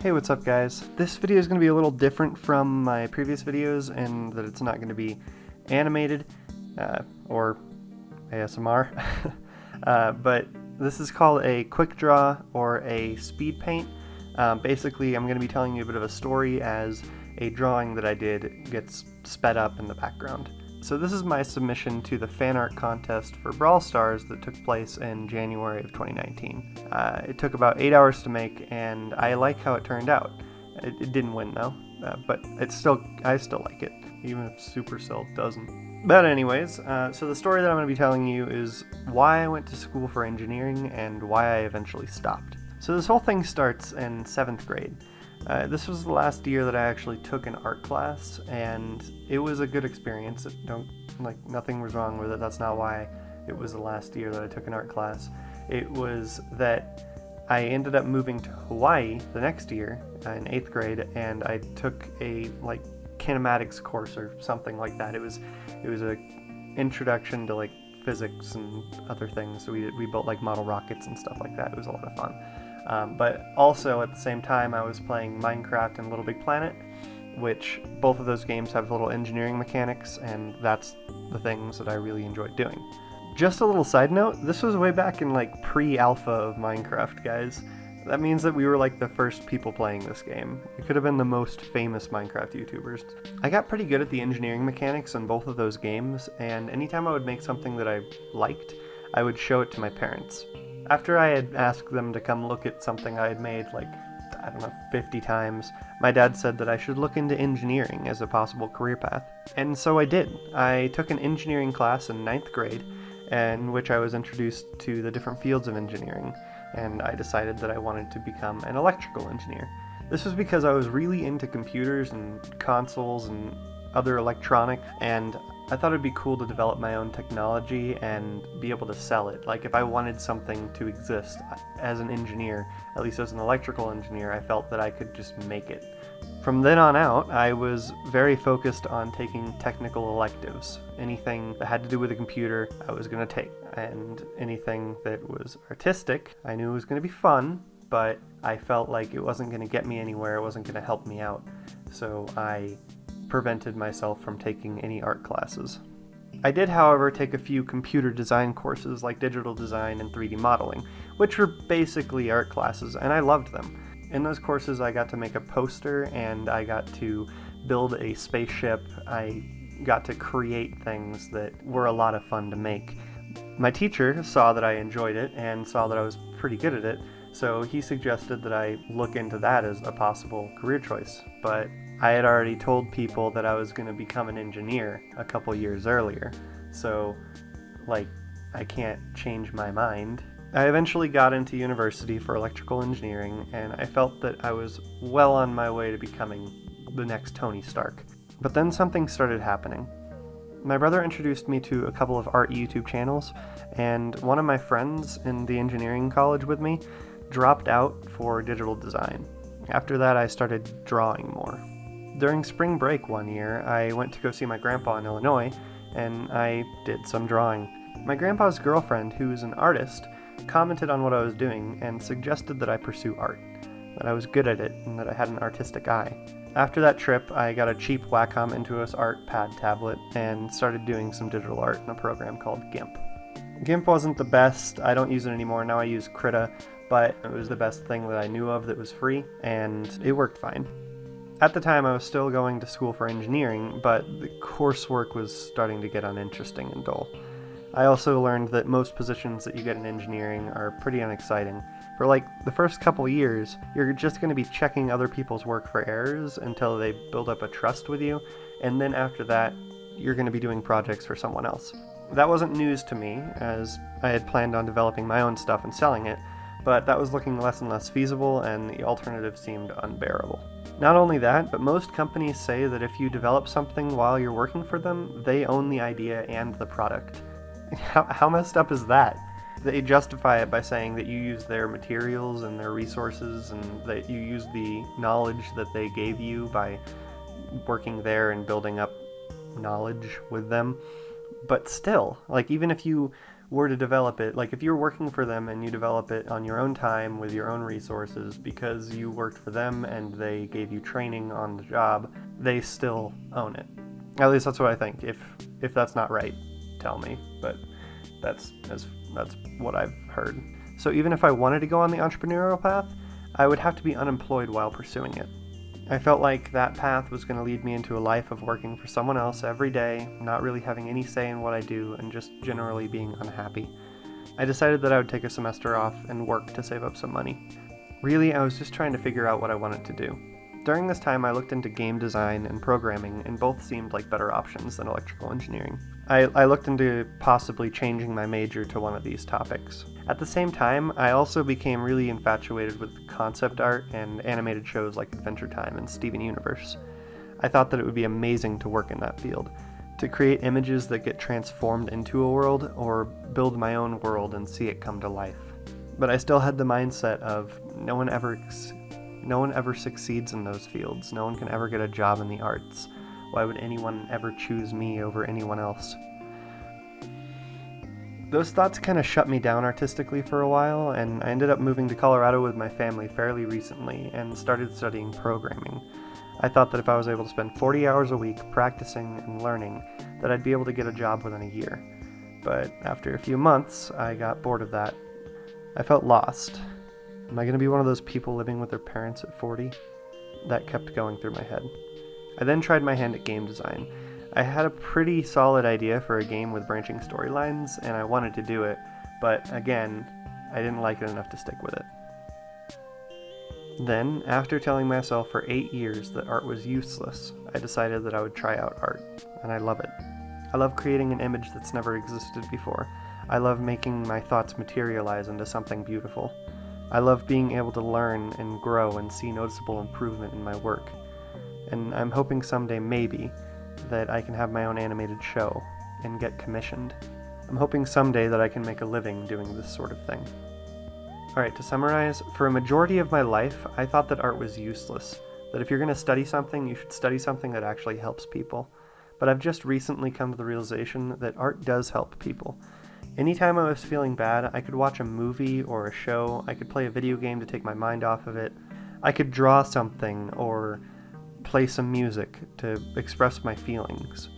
Hey, what's up guys? This video is going to be a little different from my previous videos in that it's not going to be animated or ASMR, but this is called a quick draw or a speed paint. Basically, I'm going to be telling you a bit of a story as a drawing that I did gets sped up in the background. So this is my submission to the fan art contest for Brawl Stars that took place in January of 2019. It took about 8 hours to make, and I like how it turned out. It didn't win though, but I still like it, even if Supercell doesn't. But anyways, so the story that I'm going to be telling you is why I went to school for engineering and why I eventually stopped. So this whole thing starts in 7th grade. This was the last year that I actually took an art class, and it was a good experience. Nothing was wrong with it. That's not why it was the last year that I took an art class. It was that I ended up moving to Hawaii the next year in 8th grade, and I took a kinematics course or something like that. It was a introduction to physics and other things. So we built model rockets and stuff like that. It was a lot of fun. But also at the same time I was playing Minecraft and Little Big Planet, which both of those games have little engineering mechanics, and that's the things that I really enjoyed doing. Just a little side note, this was way back in pre-alpha of Minecraft, guys. That means that we were the first people playing this game. We could have been the most famous Minecraft YouTubers. I got pretty good at the engineering mechanics in both of those games, and anytime I would make something that I liked, I would show it to my parents. After I had asked them to come look at something I had made 50 times, my dad said that I should look into engineering as a possible career path. And so I did. I took an engineering class in 9th grade, in which I was introduced to the different fields of engineering, and I decided that I wanted to become an electrical engineer. This was because I was really into computers and consoles and other electronic, and I thought it'd be cool to develop my own technology and be able to sell it. If I wanted something to exist as an engineer, at least as an electrical engineer, I felt that I could just make it. From then on out, I was very focused on taking technical electives. Anything that had to do with a computer, I was going to take. And anything that was artistic, I knew it was going to be fun, but I felt like it wasn't going to get me anywhere, it wasn't going to help me out. So I prevented myself from taking any art classes. I did, however, take a few computer design courses like digital design and 3D modeling, which were basically art classes, and I loved them. In those courses I got to make a poster, and I got to build a spaceship. I got to create things that were a lot of fun to make. My teacher saw that I enjoyed it and saw that I was pretty good at it, so he suggested that I look into that as a possible career choice. But I had already told people that I was going to become an engineer a couple years earlier, so I can't change my mind. I eventually got into university for electrical engineering, and I felt that I was well on my way to becoming the next Tony Stark. But then something started happening. My brother introduced me to a couple of art YouTube channels, and one of my friends in the engineering college with me dropped out for digital design. After that, I started drawing more. During spring break one year, I went to go see my grandpa in Illinois, and I did some drawing. My grandpa's girlfriend, who is an artist, commented on what I was doing and suggested that I pursue art, that I was good at it, and that I had an artistic eye. After that trip, I got a cheap Wacom Intuos Art Pad tablet and started doing some digital art in a program called GIMP. GIMP wasn't the best, I don't use it anymore, now I use Krittera, but it was the best thing that I knew of that was free, and it worked fine. At the time, I was still going to school for engineering, but the coursework was starting to get uninteresting and dull. I also learned that most positions that you get in engineering are pretty unexciting. For the first couple years, you're just going to be checking other people's work for errors until they build up a trust with you, and then after that, you're going to be doing projects for someone else. That wasn't news to me, as I had planned on developing my own stuff and selling it, but that was looking less and less feasible, and the alternative seemed unbearable. Not only that, but most companies say that if you develop something while you're working for them, they own the idea and the product. How messed up is that? They justify it by saying that you use their materials and their resources, and that you use the knowledge that they gave you by working there and building up knowledge with them. But still, even if you were to develop it, like if you're working for them and you develop it on your own time with your own resources because you worked for them and they gave you training on the job, they still own it. At least that's what I think. If that's not right, tell me, but that's what I've heard. So even if I wanted to go on the entrepreneurial path, I would have to be unemployed while pursuing it. I felt like that path was going to lead me into a life of working for someone else every day, not really having any say in what I do, and just generally being unhappy. I decided that I would take a semester off and work to save up some money. Really, I was just trying to figure out what I wanted to do. During this time, I looked into game design and programming, and both seemed like better options than electrical engineering. I looked into possibly changing my major to one of these topics. At the same time, I also became really infatuated with concept art and animated shows like Adventure Time and Steven Universe. I thought that it would be amazing to work in that field, to create images that get transformed into a world, or build my own world and see it come to life. But I still had the mindset of no one ever succeeds in those fields. No one can ever get a job in the arts. Why would anyone ever choose me over anyone else? Those thoughts kind of shut me down artistically for a while, and I ended up moving to Colorado with my family fairly recently and started studying programming. I thought that if I was able to spend 40 hours a week practicing and learning, that I'd be able to get a job within a year. But after a few months, I got bored of that. I felt lost. Am I going to be one of those people living with their parents at 40? That kept going through my head. I then tried my hand at game design. I had a pretty solid idea for a game with branching storylines, and I wanted to do it, but again, I didn't like it enough to stick with it. Then, after telling myself for 8 years that art was useless, I decided that I would try out art, and I love it. I love creating an image that's never existed before. I love making my thoughts materialize into something beautiful. I love being able to learn and grow and see noticeable improvement in my work. And I'm hoping someday, maybe, that I can have my own animated show and get commissioned. I'm hoping someday that I can make a living doing this sort of thing. Alright, to summarize, for a majority of my life, I thought that art was useless. That if you're going to study something, you should study something that actually helps people. But I've just recently come to the realization that art does help people. Anytime I was feeling bad, I could watch a movie or a show, I could play a video game to take my mind off of it, I could draw something or play some music to express my feelings.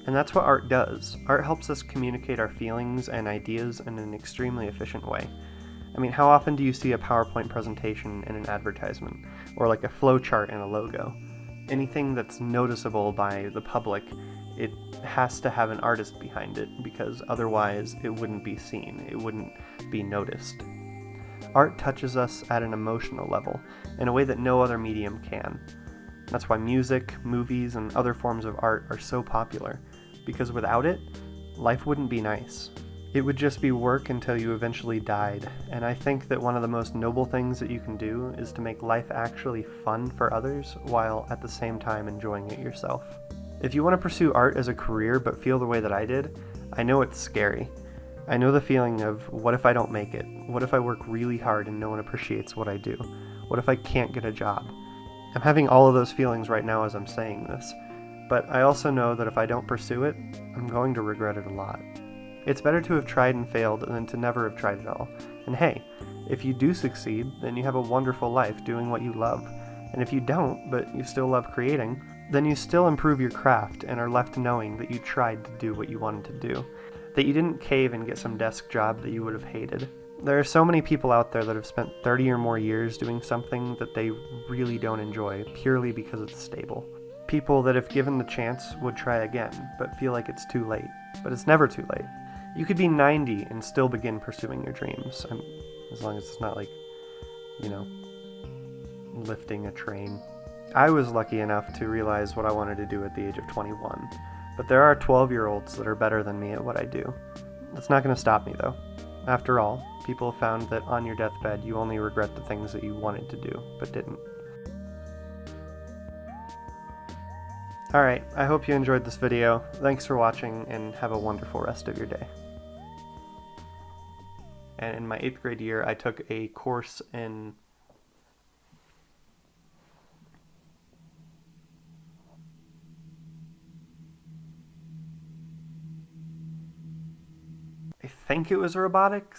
And that's what art does. Art helps us communicate our feelings and ideas in an extremely efficient way. I mean, how often do you see a PowerPoint presentation in an advertisement, or like a flowchart in a logo? Anything that's noticeable by the public, it has to have an artist behind it, because otherwise it wouldn't be seen, it wouldn't be noticed. Art touches us at an emotional level, in a way that no other medium can. That's why music, movies, and other forms of art are so popular, because without it, life wouldn't be nice. It would just be work until you eventually died, and I think that one of the most noble things that you can do is to make life actually fun for others, while at the same time enjoying it yourself. If you want to pursue art as a career but feel the way that I did, I know it's scary. I know the feeling of, what if I don't make it? What if I work really hard and no one appreciates what I do? What if I can't get a job? I'm having all of those feelings right now as I'm saying this, but I also know that if I don't pursue it, I'm going to regret it a lot. It's better to have tried and failed than to never have tried at all. And hey, if you do succeed, then you have a wonderful life doing what you love. And if you don't, but you still love creating, then you still improve your craft and are left knowing that you tried to do what you wanted to do. That you didn't cave and get some desk job that you would have hated. There are so many people out there that have spent 30 or more years doing something that they really don't enjoy purely because it's stable. People that if given the chance would try again, but feel like it's too late. But it's never too late. You could be 90 and still begin pursuing your dreams, as long as it's not like, lifting a train. I was lucky enough to realize what I wanted to do at the age of 21, but there are 12-year-olds that are better than me at what I do. That's not going to stop me, though. After all, people have found that on your deathbed you only regret the things that you wanted to do, but didn't. Alright, I hope you enjoyed this video. Thanks for watching, and have a wonderful rest of your day. And in my 8th grade year, I took a course in I think it was robotic,